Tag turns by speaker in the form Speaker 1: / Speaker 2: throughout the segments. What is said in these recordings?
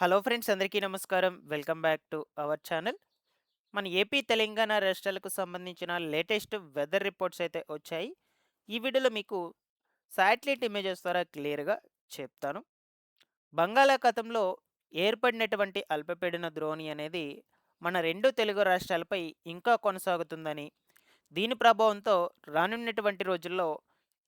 Speaker 1: Hello friends, అందరికీ నమస్కారం. Welcome back to our channel. మన ఏపీ, తెలంగాణ రాష్ట్రాలకు సంబంధించిన లేటెస్ట్ వెదర్ రిపోర్ట్స్ అయితే వచ్చాయి. ఈ వీడియోలో మీకు శాటిలైట్ ఇమేజెస్ ద్వారా క్లియర్‌గా చెప్తాను. బంగాళాఖాతంలో ఏర్పడినటువంటి అల్పపీడన ద్రోణి అనేది మన 2 తెలుగు రాష్ట్రాలపై ఇంకా కొనసాగుతుందని, దీని ప్రభావంతో రానున్నటువంటి రోజుల్లో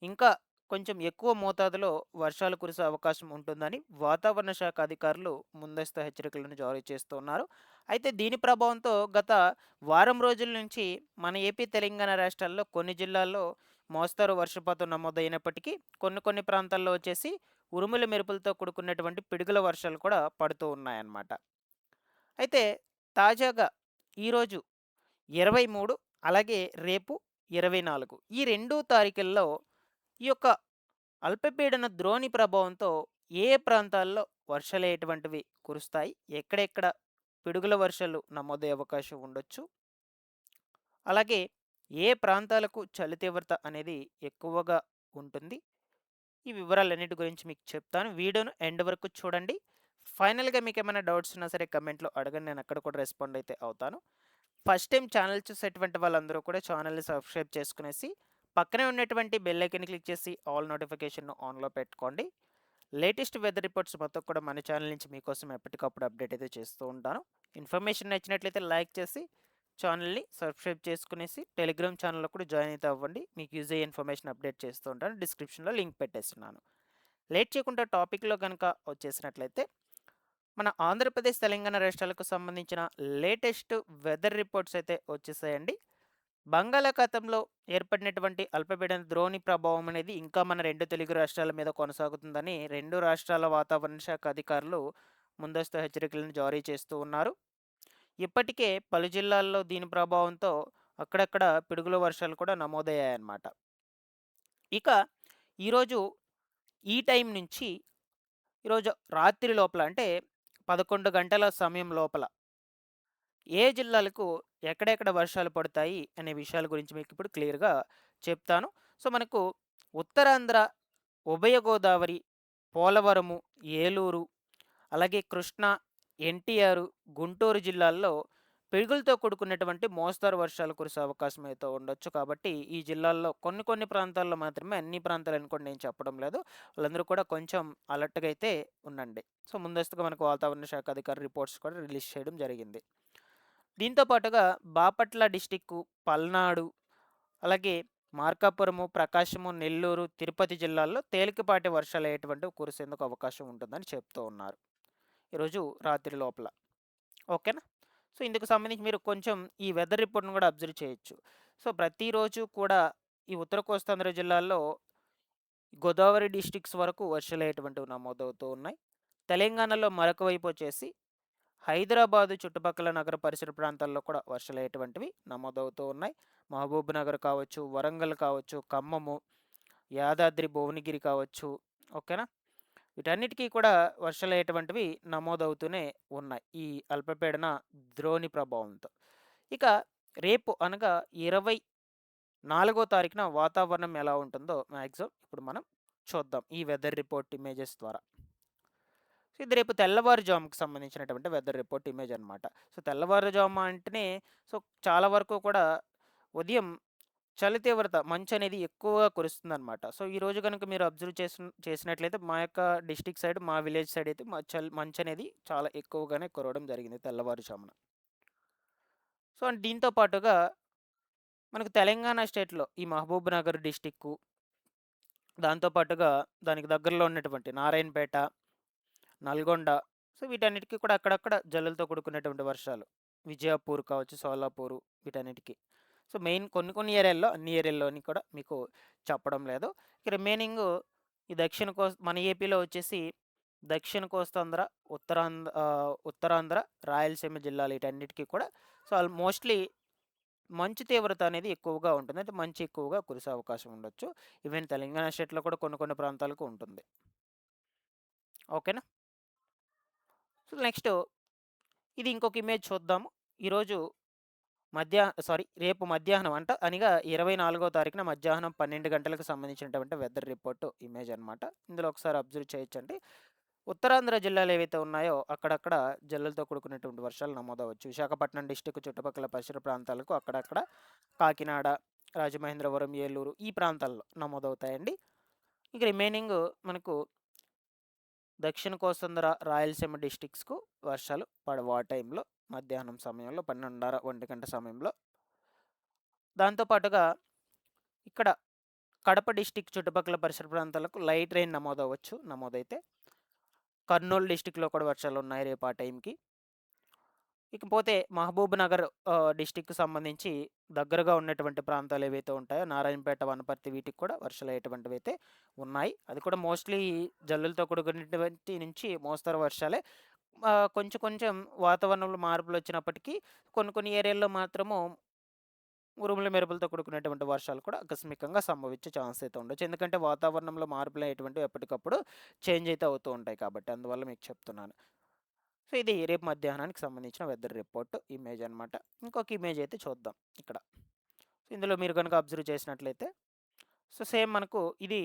Speaker 1: ఇంకా కొంచెం ఎక్కువ మోతాదులో వర్షాలు కురిసే అవకాశం ఉంటుందని వాతావరణ శాఖ అధికారులు ముందస్తు హెచ్చరికలను జారీ చేస్తూ ఉన్నారు. అయితే దీని ప్రభావంతో గత వారం రోజుల నుంచి మన ఏపీ, తెలంగాణ రాష్ట్రాల్లో కొన్ని జిల్లాల్లో మోస్తరు వర్షపాతం నమోదైనప్పటికీ కొన్ని కొన్ని ప్రాంతాల్లో వచ్చేసి ఉరుముల మెరుపులతో కూడుకున్నటువంటి పిడుగుల వర్షాలు కూడా పడుతూ ఉన్నాయన్నమాట. అయితే తాజాగా ఈరోజు 23 అలాగే రేపు 24 ఈ 2 తారీఖుల్లో ఈ యొక్క అల్పపీడన ద్రోణి ప్రభావంతో ఏ ప్రాంతాల్లో వర్షాలు ఎటువంటివి కురుస్తాయి, ఎక్కడెక్కడ పిడుగుల వర్షాలు నమోదయ్యే అవకాశం ఉండొచ్చు, అలాగే ఏ ప్రాంతాలకు చలి తీవ్రత అనేది ఎక్కువగా ఉంటుంది, ఈ వివరాలన్నిటి గురించి మీకు చెప్తాను. వీడియోను ఎండ్ వరకు చూడండి. ఫైనల్గా మీకు ఏమైనా డౌట్స్ ఉన్నా సరే కమెంట్లో అడగండి, నేను అక్కడ కూడా రెస్పాండ్ అయితే అవుతాను. ఫస్ట్ టైం ఛానల్ చూసేటువంటి వాళ్ళందరూ కూడా ఛానల్ని సబ్స్క్రైబ్ చేసుకునేసి పక్కనే ఉన్నటువంటి బెల్ ఐకాన్ని క్లిక్ చేసి ఆల్ నోటిఫికేషన్ను ఆన్లో పెట్టుకోండి. లేటెస్ట్ వెదర్ రిపోర్ట్స్ మొత్తం కూడా మన ఛానల్ నుంచి మీకోసం ఎప్పటికప్పుడు అప్డేట్ అయితే చేస్తూ ఉంటాను. ఇన్ఫర్మేషన్ నచ్చినట్లయితే లైక్ చేసి ఛానల్ని సబ్స్క్రైబ్ చేసుకునేసి టెలిగ్రామ్ ఛానల్లో కూడా జాయిన్ అయితే అవ్వండి. మీకు యూజ్ అయ్యే ఇన్ఫర్మేషన్ అప్డేట్ చేస్తూ ఉంటాను. డిస్క్రిప్షన్లో లింక్ పెట్టేస్తున్నాను. లేట్ చేయకుండా టాపిక్లో కనుక వచ్చేసినట్లయితే మన ఆంధ్రప్రదేశ్, తెలంగాణ రాష్ట్రాలకు సంబంధించిన లేటెస్ట్ వెదర్ రిపోర్ట్స్ అయితే వచ్చేసాయండి. బంగాళాఖాతంలో ఏర్పడినటువంటి అల్పపీడన ద్రోణి ప్రభావం అనేది ఇంకా మన 2 తెలుగు రాష్ట్రాల మీద కొనసాగుతుందని 2 రాష్ట్రాల వాతావరణ శాఖ అధికారులు ముందస్తు హెచ్చరికలను జారీ చేస్తూ ఉన్నారు. ఇప్పటికే పలు జిల్లాల్లో దీని ప్రభావంతో అక్కడక్కడ పిడుగుల వర్షాలు కూడా నమోదయ్యాయన్నమాట. ఇక ఈరోజు ఈ టైం నుంచి ఈరోజు రాత్రి లోపల అంటే 11 గంటల సమయం లోపల ఏ జిల్లాలకు ఎక్కడెక్కడ వర్షాలు పడతాయి అనే విషయాల గురించి మీకు ఇప్పుడు క్లియర్‌గా చెప్తాను. సో, మనకు ఉత్తరాంధ్ర, ఉభయ గోదావరి, పోలవరము, ఏలూరు, అలాగే కృష్ణా, ఎన్టీఆర్, గుంటూరు జిల్లాల్లో పిడుగులతో కూడుకున్నటువంటి మోస్తరు వర్షాలు కురిసే అవకాశం అయితే ఉండొచ్చు. కాబట్టి ఈ జిల్లాల్లో కొన్ని కొన్ని ప్రాంతాల్లో మాత్రమే, అన్ని ప్రాంతాలని కూడా నేను చెప్పడం లేదు. వాళ్ళందరూ కూడా కొంచెం అలర్ట్‌గా అయితే ఉండండి. సో, ముందస్తుగా మనకు వాతావరణ శాఖ అధికారి రిపోర్ట్స్ కూడా రిలీజ్ చేయడం జరిగింది. దీంతో పాటుగా బాపట్ల డిస్టిక్కు, పల్నాడు, అలాగే మార్కాపురము, ప్రకాశము, నెల్లూరు, తిరుపతి జిల్లాల్లో తేలికపాటి వర్షాలు అయ్యేటువంటివి కురిసేందుకు అవకాశం ఉంటుందని చెప్తూ ఉన్నారు ఈరోజు రాత్రి లోపల. ఓకేనా? సో, ఇందుకు సంబంధించి మీరు కొంచెం ఈ వెదర్ రిపోర్ట్‌ను కూడా అబ్జర్వ్ చేయొచ్చు. సో, ప్రతిరోజు కూడా ఈ ఉత్తర కోస్తాంధ్ర జిల్లాల్లో గోదావరి డిస్ట్రిక్ట్స్ వరకు వర్షాలు అయ్యేటువంటివి నమోదవుతూ ఉన్నాయి. తెలంగాణలో మరొక వైపు వచ్చేసి హైదరాబాదు చుట్టుపక్కల నగర పరిసర ప్రాంతాల్లో కూడా వర్షాలు అయ్యేటువంటివి నమోదవుతూ ఉన్నాయి. మహబూబ్ నగర్ కావచ్చు, వరంగల్ కావచ్చు, ఖమ్మము, యాదాద్రి భువనగిరి కావచ్చు. ఓకేనా? వీటన్నిటికీ కూడా వర్షాలు అయ్యేటువంటివి నమోదవుతూనే ఉన్నాయి ఈ అల్పపీడన ద్రోణి ప్రభావంతో. ఇక రేపు అనగా 24 తారీఖున వాతావరణం ఎలా ఉంటుందో మ్యాక్సిమం ఇప్పుడు మనం చూద్దాం ఈ వెదర్ రిపోర్ట్ ఇమేజెస్ ద్వారా. సో, ఇది రేపు తెల్లవారుజాముకి సంబంధించినటువంటి వెదర్ రిపోర్ట్ ఇమేజ్ అనమాట. సో, తెల్లవారుజాము అంటేనే సో, చాలా వరకు కూడా ఉదయం చలి తీవ్రత మంచనేది ఎక్కువగా కురుస్తుందనమాట. సో, ఈరోజు గనుక మీరు అబ్జర్వ్ చేసినట్లయితే మా యొక్క డిస్ట్రిక్ట్ సైడ్, మా విలేజ్ సైడ్ అయితే మంచనేది చాలా ఎక్కువగానే కురవడం జరిగింది తెల్లవారుజామున. సో, అండ్ దీంతో పాటుగా మనకు తెలంగాణ స్టేట్‌లో ఈ మహబూబ్ నగర్ డిస్టిక్కు, దాంతో పాటుగా దానికి దగ్గరలో ఉన్నటువంటి నారాయణపేట, నల్గొండ, సో, వీటన్నిటికి కూడా అక్కడక్కడ జల్లులతో కూడుకున్నటువంటి వర్షాలు. విజయపూర్ కావచ్చు, సోలాపూరు వీటన్నిటికి. సో, మెయిన్ కొన్ని కొన్ని ఏరియాల్లో, అన్ని ఏరియాల్లోని కూడా మీకు చెప్పడం లేదు. ఇక రిమైనింగు ఈ మన ఏపీలో వచ్చేసి దక్షిణ కోస్తాంధ్ర, ఉత్తరాంధ్ర, రాయలసీమ జిల్లాలు వీటన్నిటికి కూడా సో, మోస్ట్‌లీ మంచు తీవ్రత అనేది ఎక్కువగా ఉంటుంది. అంటే మంచు ఎక్కువగా కురిసే అవకాశం ఉండొచ్చు. ఈవెన్ తెలంగాణ స్టేట్‌లో కూడా కొన్ని కొన్ని ప్రాంతాలకు ఉంటుంది. ఓకేనా? సో, నెక్స్ట్ ఇది ఇంకొక ఇమేజ్ చూద్దాము. ఈరోజు రేపు మధ్యాహ్నం అనగా 24 తారీఖున మధ్యాహ్నం 12 గంటలకు సంబంధించినటువంటి వెదర్ రిపోర్ట్ ఇమేజ్ అనమాట. ఇందులో ఒకసారి అబ్జర్వ్ చేయొచ్చండి. ఉత్తరాంధ్ర జిల్లాలు ఏవైతే ఉన్నాయో అక్కడక్కడ జల్లులతో కూడుకున్నటువంటి వర్షాలు నమోదవచ్చు. విశాఖపట్నం డిస్టిక్ చుట్టుపక్కల పరిసర ప్రాంతాలకు అక్కడక్కడ కాకినాడ, రాజమహేంద్రవరం, ఏలూరు ఈ ప్రాంతాల్లో నమోదవుతాయండి. ఇక రిమైనింగ్ మనకు దక్షిణ కోస్తాంధ్ర, రాయలసీమ డిస్టిక్స్‌కు వర్షాలు పడవు ఆ టైంలో. మధ్యాహ్నం సమయంలో 12:30, 1 గంట సమయంలో. దాంతో పాటుగా ఇక్కడ కడప డిస్టిక్ చుట్టుపక్కల పరిసర ప్రాంతాలకు లైట్ రెయిన్ నమోదైతే. కర్నూలు డిస్టిక్‌లో కూడా వర్షాలున్నాయి రేపు ఆ టైంకి. ఇకపోతే మహబూబ్ నగర్ డిస్టిక్‌కి సంబంధించి దగ్గరగా ఉన్నటువంటి ప్రాంతాలు ఏవైతే ఉంటాయో నారాయణపేట, వనపర్తి వీటికి కూడా వర్షాలయ్యేటువంటివైతే ఉన్నాయి. అది కూడా మోస్ట్‌లీ జల్లులతో కూడుకున్నటువంటి నుంచి మోస్తరు వర్షాలే. కొంచెం కొంచెం వాతావరణంలో మార్పులొచ్చినప్పటికీ కొన్ని కొన్ని ఏరియాల్లో మాత్రము ఉరుములు, మెరుపులతో కూడుకున్నటువంటి వర్షాలు కూడా ఆకస్మికంగా సంభవించే ఛాన్స్ అయితే ఉండొచ్చు. ఎందుకంటే వాతావరణంలో మార్పులనేటువంటివి ఎప్పటికప్పుడు చేంజ్ అయితే అవుతూ ఉంటాయి కాబట్టి అందువల్ల మీకు చెప్తున్నాను. సో, ఇది రేపు మధ్యాహ్నానికి సంబంధించిన వెదర్ రిపోర్ట్ ఇమేజ్ అనమాట. ఇంకొక ఇమేజ్ అయితే చూద్దాం ఇక్కడ. ఇందులో మీరు గనుక అబ్జర్వ్ చేసినట్లయితే సో, సేమ్ మనకు ఇది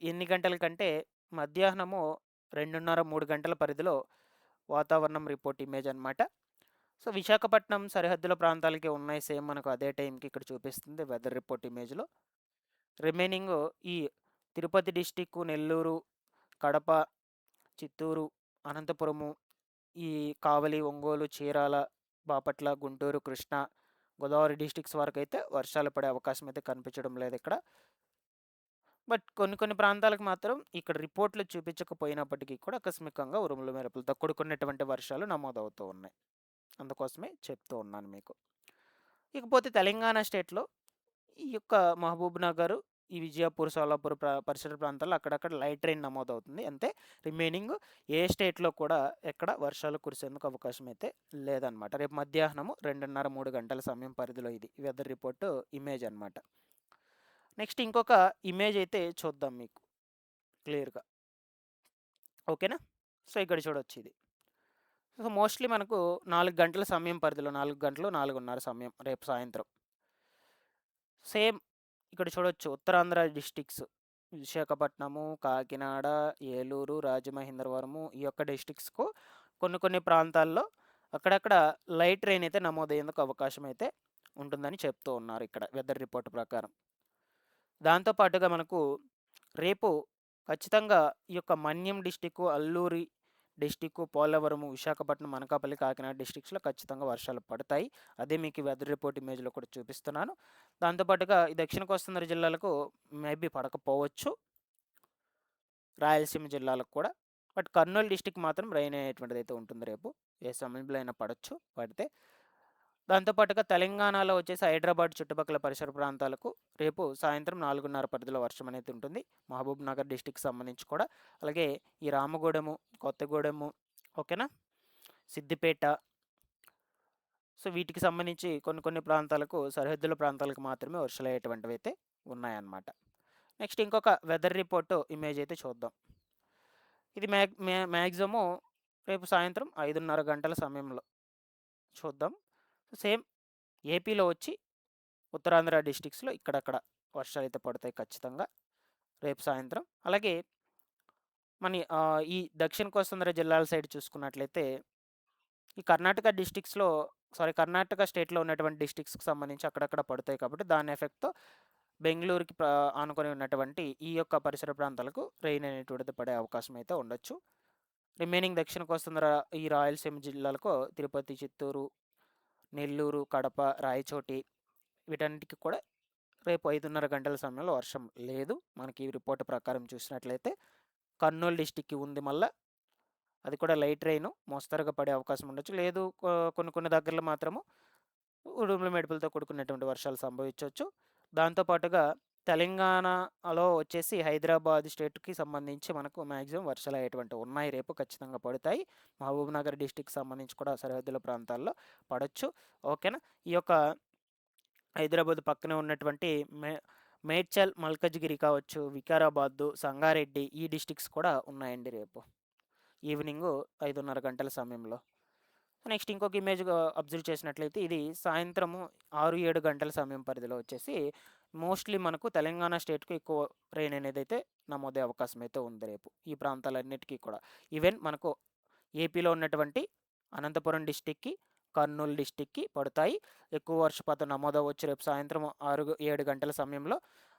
Speaker 1: ఎన్ని గంటల కంటే మధ్యాహ్నము 2:30, 3 గంటల పరిధిలో వాతావరణం రిపోర్ట్ ఇమేజ్ అనమాట. సో, విశాఖపట్నం సరిహద్దుల ప్రాంతాలకే ఉన్నాయి సేమ్ మనకు అదే టైంకి ఇక్కడ చూపిస్తుంది వెదర్ రిపోర్ట్ ఇమేజ్‌లో. రిమైనింగ్ ఈ తిరుపతి డిస్టిక్కు, నెల్లూరు, కడప, చిత్తూరు, అనంతపురము, ఈ కావలి, ఒంగోలు, చీరాల, బాపట్ల, గుంటూరు, కృష్ణా, గోదావరి డిస్ట్రిక్ట్స్ వరకైతే వర్షాలు పడే అవకాశం అయితే కనిపించడం లేదు ఇక్కడ. బట్ కొన్ని కొన్ని ప్రాంతాలకు మాత్రం ఇక్కడ రిపోర్ట్‌లు చూపించకపోయినప్పటికీ కూడా ఆకస్మికంగా ఉరుములు, మెరుపులతో కూడుకున్నటువంటి వర్షాలు నమోదవుతూ ఉన్నాయి. అందుకోసమే చెప్తూ ఉన్నాను మీకు. ఇకపోతే తెలంగాణ స్టేట్‌లో ఈ యొక్క మహబూబ్‌నగర్, ఈ విజయపూర్, సోలాపూర్ పరిసర ప్రాంతాల్లో అక్కడక్కడ లైట్ రెయిన్ నమోదవుతుంది. అంతే రిమైనింగ్ ఏ స్టేట్‌లో కూడా ఎక్కడ వర్షాలు కురిసేందుకు అవకాశం అయితే లేదనమాట. రేపు మధ్యాహ్నము 2:30, 3 గంటల సమయం పరిధిలో ఇది వెదర్ రిపోర్ట్ ఇమేజ్ అనమాట. నెక్స్ట్ ఇంకొక ఇమేజ్ అయితే చూద్దాం మీకు క్లియర్‌గా. ఓకేనా? సో, ఇక్కడ చూడొచ్చు ఇది. సో, మోస్ట్‌లీ మనకు 4 గంటల సమయం పరిధిలో 4 గంటలు, 4:30 సమయం రేపు సాయంత్రం. సేమ్ ఇక్కడ చూడొచ్చు ఉత్తరాంధ్ర డిస్ట్రిక్ట్స్ విశాఖపట్నము, కాకినాడ, ఏలూరు, రాజమహేంద్రవరము ఈ యొక్క డిస్ట్రిక్ట్స్‌కు కొన్ని కొన్ని ప్రాంతాల్లో అక్కడక్కడ లైట్ రెయిన్ అయితే నమోదయ్యేందుకు అవకాశం అయితే ఉంటుందని చెప్తూ ఉన్నారు ఇక్కడ వెదర్ రిపోర్ట్ ప్రకారం. దాంతో పాటుగా మనకు రేపు ఖచ్చితంగా ఈ యొక్క మన్యం డిస్టిక్కు, అల్లూరి డిస్టిక్కు, పోలవరము, విశాఖపట్నం, అనకాపల్లి, కాకినాడ డిస్ట్రిక్ట్స్‌లో ఖచ్చితంగా వర్షాలు పడతాయి. అదే మీకు ఈ వెదర్ రిపోర్ట్ ఇమేజ్‌లో కూడా చూపిస్తున్నాను. దాంతో పాటుగా ఈ దక్షిణ కోస్తాంధ్ర జిల్లాలకు మేబీ పడకపోవచ్చు. రాయలసీమ జిల్లాలకు కూడా. బట్ కర్నూలు డిస్టిక్ మాత్రం రెయిన్ అనేటువంటిదైతే ఉంటుంది రేపు. ఏ సమయంలో అయినా పడొచ్చు పడితే. దాంతో పాటుగా తెలంగాణలో వచ్చేసి హైదరాబాద్ చుట్టుపక్కల పరిసర ప్రాంతాలకు రేపు సాయంత్రం 4:30 పరిధిలో వర్షం అనేది ఉంటుంది. మహబూబ్ నగర్ డిస్టిక్‌కి సంబంధించి కూడా. అలాగే ఈ రామగూడెము, కొత్తగూడెము ఓకేనా? సిద్దిపేట సో, వీటికి సంబంధించి కొన్ని కొన్ని ప్రాంతాలకు సరిహద్దుల ప్రాంతాలకు మాత్రమే వర్షాలయ్యేటువంటివైతే ఉన్నాయన్నమాట. నెక్స్ట్ ఇంకొక వెదర్ రిపోర్ట్ ఇమేజ్ అయితే చూద్దాం. ఇది మ్యాక్సిమము రేపు సాయంత్రం 5:30 గంటల సమయంలో చూద్దాం. సేమ్ ఏపీలో వచ్చి ఉత్తరాంధ్ర డిస్ట్రిక్ట్స్‌లో ఇక్కడక్కడ వర్షాలైతే పడతాయి ఖచ్చితంగా రేపు సాయంత్రం. అలాగే మన ఈ దక్షిణ కోస్తాంధ్ర జిల్లాల సైడ్ చూసుకున్నట్లయితే ఈ కర్ణాటక స్టేట్‌లో ఉన్నటువంటి డిస్ట్రిక్ట్స్‌కి సంబంధించి అక్కడక్కడ పడతాయి కాబట్టి దాని ఎఫెక్ట్‌తో బెంగుళూరుకి ఆనుకొని ఉన్నటువంటి ఈ యొక్క పరిసర ప్రాంతాలకు రెయిన్ అనేటువంటిది పడే అవకాశం అయితే ఉండొచ్చు. రిమైనింగ్ దక్షిణ కోస్తాంధ్ర ఈ రాయలసీమ జిల్లాలకు తిరుపతి, చిత్తూరు, నెల్లూరు, కడప, రాయచోటి వీటన్నిటికి కూడా రేపు 5:30 గంటల సమయంలో వర్షం లేదు. మనకి ఈ రిపోర్ట్ ప్రకారం చూసినట్లయితే కర్నూలు డిస్టిక్‌కి ఉంది మళ్ళా. అది కూడా లైట్ రెయిన్ మోస్తరుగా పడే అవకాశం ఉండొచ్చు. లేదు కొన్ని కొన్ని దగ్గరలో మాత్రము ఉరుములు, మెరుపులతో కూడుకున్నటువంటి వర్షాలు సంభవించొచ్చు. దాంతో పాటుగా తెలంగాణలో వచ్చేసి హైదరాబాద్ స్టేట్‌కి సంబంధించి మనకు మ్యాక్సిమం వర్షాలు అయ్యేటువంటివి ఉన్నాయి రేపు ఖచ్చితంగా పడతాయి. మహబూబ్‌నగర్ డిస్ట్రిక్ట్‌కి సంబంధించి కూడా సరిహద్దుల ప్రాంతాల్లో పడొచ్చు. ఓకేనా? ఈ యొక్క హైదరాబాద్ పక్కనే ఉన్నటువంటి మేడ్చల్, మల్కజ్గిరి కావచ్చు, వికారాబాదు, సంగారెడ్డి ఈ డిస్ట్రిక్ట్స్ కూడా ఉన్నాయండి రేపు. ఈవినింగు 5:30 గంటల సమయంలో. నెక్స్ట్ ఇంకొక ఇమేజ్ అబ్జర్వ్ చేసినట్లయితే ఇది సాయంత్రము 6, 7 గంటల సమయం పరిధిలో వచ్చేసి మోస్ట్లీ మనకు తెలంగాణ స్టేట్‌కు ఎక్కువ రెయిన్ అనేదైతే నమోదయ్యే అవకాశం అయితే ఉంది రేపు. ఈ ప్రాంతాలన్నిటికీ కూడా. ఈవెన్ మనకు ఏపీలో ఉన్నటువంటి అనంతపురం డిస్టిక్‌కి, కర్నూలు డిస్టిక్‌కి పడతాయి. ఎక్కువ వర్షపాతం నమోదవ్వచ్చు రేపు సాయంత్రం 7 గంటల సమయంలో.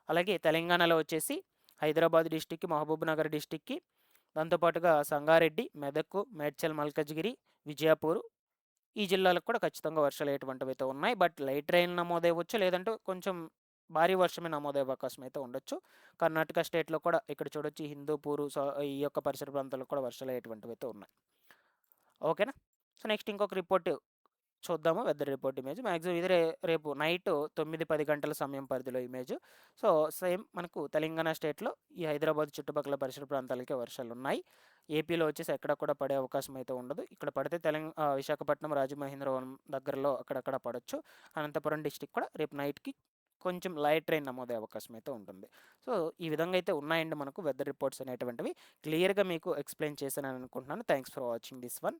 Speaker 1: అలాగే తెలంగాణలో వచ్చేసి హైదరాబాద్ డిస్టిక్‌కి, మహబూబ్‌నగర్ డిస్టిక్‌కి, దాంతో పాటుగా సంగారెడ్డి, మెదక్, మేడ్చల్, మల్కాజ్గిరి, విజయపూర్ ఈ జిల్లాలకు కూడా ఖచ్చితంగా వర్షాలు ఎటువంటివైతే ఉన్నాయి. బట్ లైట్ రెయిన్ నమోదవ్వచ్చు, లేదంటే కొంచెం భారీ వర్షమే నమోదయ్యే అవకాశం అయితే ఉండొచ్చు. కర్ణాటక స్టేట్‌లో కూడా ఇక్కడ చూడొచ్చు హిందూపూరు ఈ యొక్క పరిసర ప్రాంతాల్లో కూడా వర్షాలు అయ్యేటువంటివైతే ఉన్నాయి. ఓకేనా? సో, నెక్స్ట్ ఇంకొక రిపోర్ట్ చూద్దాము. Weather report image. మాక్సిమం ఇది రేపు నైట్ 9, 10 గంటల సమయం పరిధిలో ఇమేజ్. సో, సేమ్ మనకు తెలంగాణ స్టేట్‌లో ఈ హైదరాబాద్ చుట్టుపక్కల పరిసర ప్రాంతాలకే వర్షాలున్నాయి. ఏపీలో వచ్చేసి ఎక్కడ కూడా పడే అవకాశం అయితే ఉండదు. ఇక్కడ పడితే విశాఖపట్నం, రాజమహేంద్రవరం దగ్గరలో అక్కడక్కడ పడొచ్చు. అనంతపురం డిస్టిక్ కూడా రేపు నైట్‌కి కొంచెం లైట్ రెయిన్ నమోదయ్యే అవకాశం అయితే ఉంటుంది. సో, ఈ విధంగా అయితే ఉన్నాయండి మనకు వెదర్ రిపోర్ట్స్ అనేటువంటివి. క్లియర్‌గా మీకు ఎక్స్‌ప్లెయిన్ చేశానని అనుకుంటున్నాను. Thanks for watching this one.